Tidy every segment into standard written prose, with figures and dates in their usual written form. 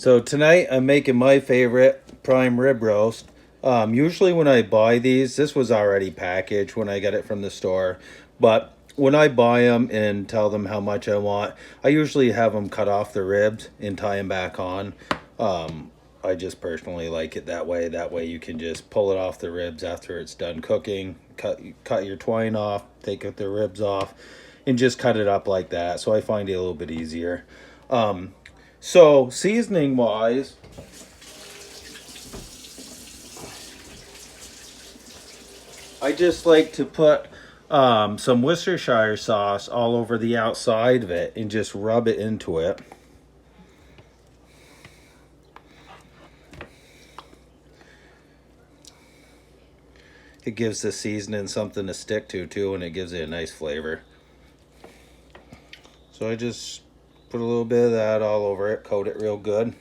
So tonight I'm making my favorite prime rib roast. Usually when I buy these, this was already packaged when I get it from the store. But when I buy them and tell them how much I want, I usually have them cut off the ribs and tie them back on. I just personally like it that way. That way you can just pull it off the ribs after it's done cooking. Cut your twine off, take the ribs off, and just cut it up like that. So I find it a little bit easier. So seasoning wise, I just like to put some Worcestershire sauce all over the outside of it and just rub it into it. It gives the seasoning something to stick to too, and it gives it a nice flavor. So I just put a little bit of that all over it, coat it real good.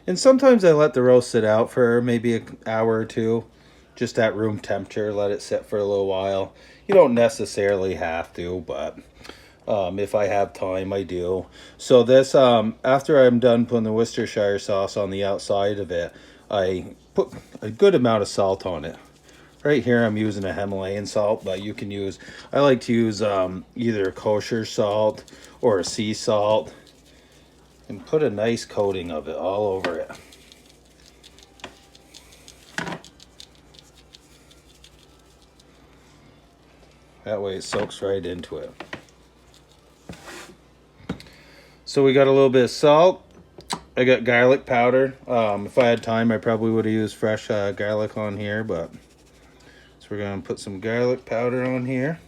And sometimes I let the roast sit out for maybe an hour or two, just at room temperature, let it sit for a little while. You don't necessarily have to, but if I have time, I do. So this, after I'm done putting the Worcestershire sauce on the outside of it, I put a good amount of salt on it. Right here I'm using a Himalayan salt, but you can use, I like to use either kosher salt or a sea salt, and put a nice coating of it all over it. That way it soaks right into it. So we got a little bit of salt. I got garlic powder. If I had time, I probably would have used fresh garlic on here, but so we're gonna put some garlic powder on here.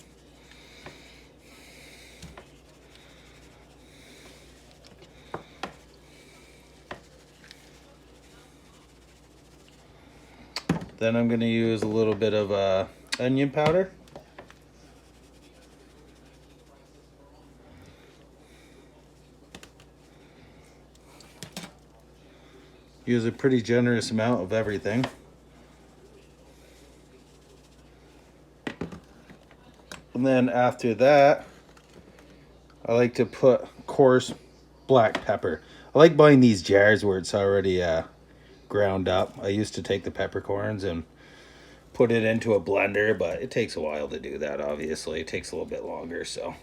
Then I'm gonna use a little bit of onion powder. Use a pretty generous amount of everything. And then after that, I like to put coarse black pepper. I like buying these jars where it's already ground up. I used to take the peppercorns and put it into a blender, but it takes a while to do that, obviously. It takes a little bit longer, so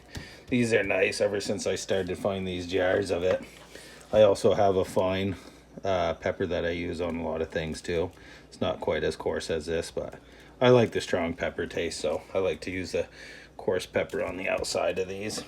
these are nice ever since I started to find these jars of it. I also have a fine pepper that I use on a lot of things too. It's not quite as coarse as this, but I like the strong pepper taste, so I like to use the coarse pepper on the outside of these.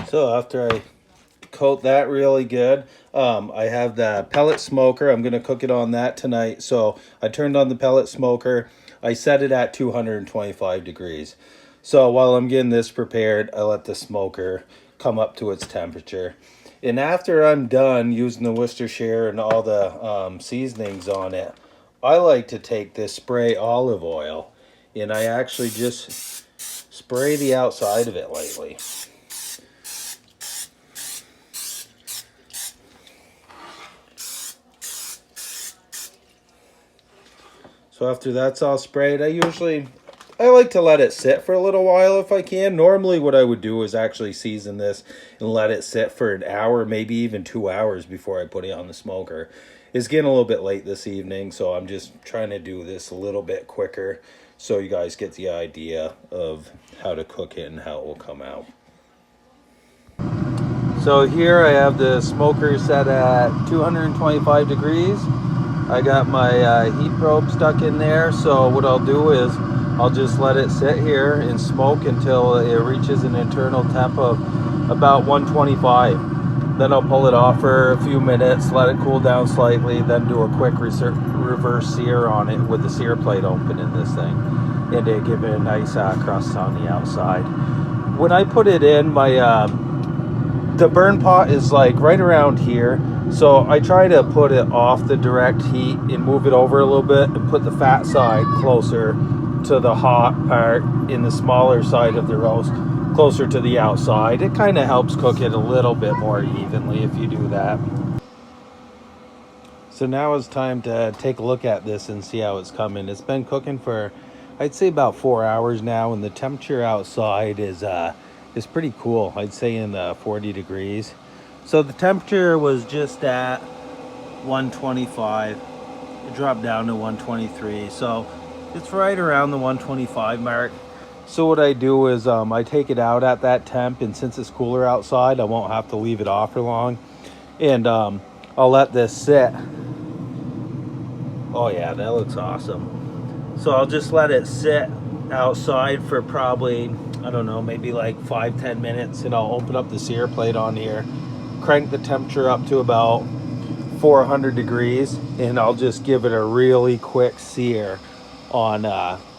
So after I coat that really good, I have the pellet smoker. I'm going to cook it on that tonight. So I turned on the pellet smoker. I set it at 225 degrees. So while I'm getting this prepared, I let the smoker come up to its temperature. And after I'm done using the Worcestershire and all the seasonings on it, I like to take this spray olive oil and I actually just spray the outside of it lightly. So after that's all sprayed, I like to let it sit for a little while if I can. Normally what I would do is actually season this and let it sit for an hour, maybe even 2 hours before I put it on the smoker. It's getting a little bit late this evening, so I'm just trying to do this a little bit quicker so you guys get the idea of how to cook it and how it will come out. So here I have the smoker set at 225 degrees. I got my heat probe stuck in there, so what I'll do is I'll just let it sit here and smoke until it reaches an internal temp of about 125. Then I'll pull it off for a few minutes, let it cool down slightly, then do a quick reverse sear on it with the sear plate open in this thing, and to give it a nice crust on the outside. When I put it in, the burn pot is like right around here, So I try to put it off the direct heat and move it over a little bit and put the fat side closer to the hot part in the smaller side of the roast, closer to the outside. It kind of helps cook it a little bit more evenly if you do that. So now it's time to take a look at this and see how it's coming. It's been cooking for, I'd say, about 4 hours now, and the temperature outside is pretty cool. I'd say in the 40 degrees. So the temperature was just at 125. It dropped down to 123. So it's right around the 125 mark. So what I do is I take it out at that temp, and since it's cooler outside, I won't have to leave it off for long. And I'll let this sit. Oh yeah, that looks awesome. So I'll just let it sit outside for probably, I don't know, maybe like 5-10 minutes, and I'll open up the sear plate on here, crank the temperature up to about 400 degrees, and I'll just give it a really quick sear on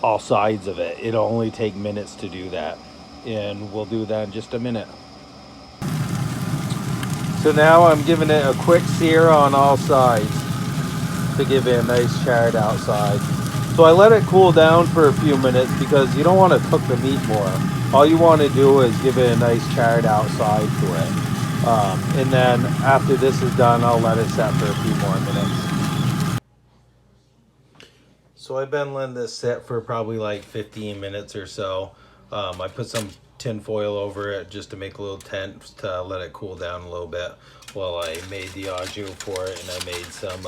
all sides of it. It'll only take minutes to do that, and we'll do that in just a minute. So now I'm giving it a quick sear on all sides to give it a nice charred outside. So I let it cool down for a few minutes because you don't want to cook the meat more. All you want to do is give it a nice charred outside to it. And then after this is done, I'll let it set for a few more minutes. So I've been letting this sit for probably like 15 minutes or so. I put some tin foil over it just to make a little tent to let it cool down a little bit while I made the au jus for it, and I made some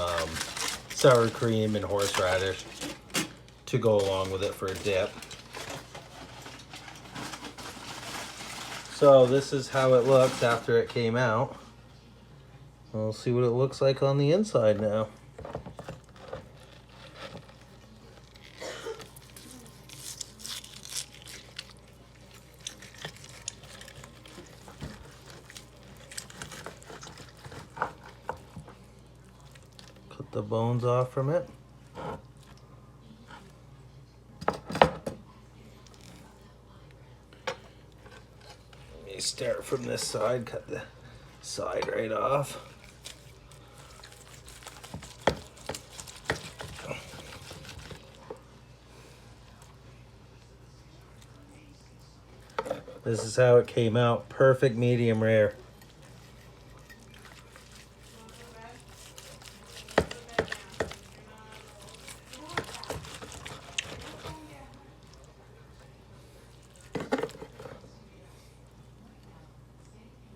sour cream and horseradish to go along with it for a dip. So this is how it looks after it came out. We'll see what it looks like on the inside now. Cut the bones off from it. Start from this side, cut the side right off. This is how it came out, perfect medium rare.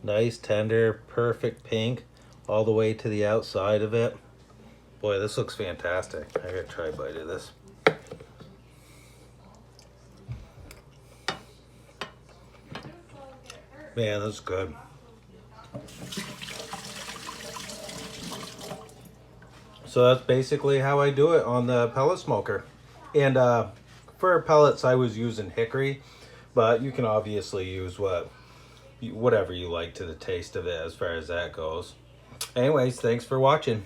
Nice, tender, perfect pink all the way to the outside of it. Boy, this looks fantastic. I gotta try a bite of this. Man, that's good. So that's basically how I do it on the pellet smoker. And for pellets, I was using hickory, but you can obviously use whatever you like to the taste of it as far as that goes. Anyways, thanks for watching.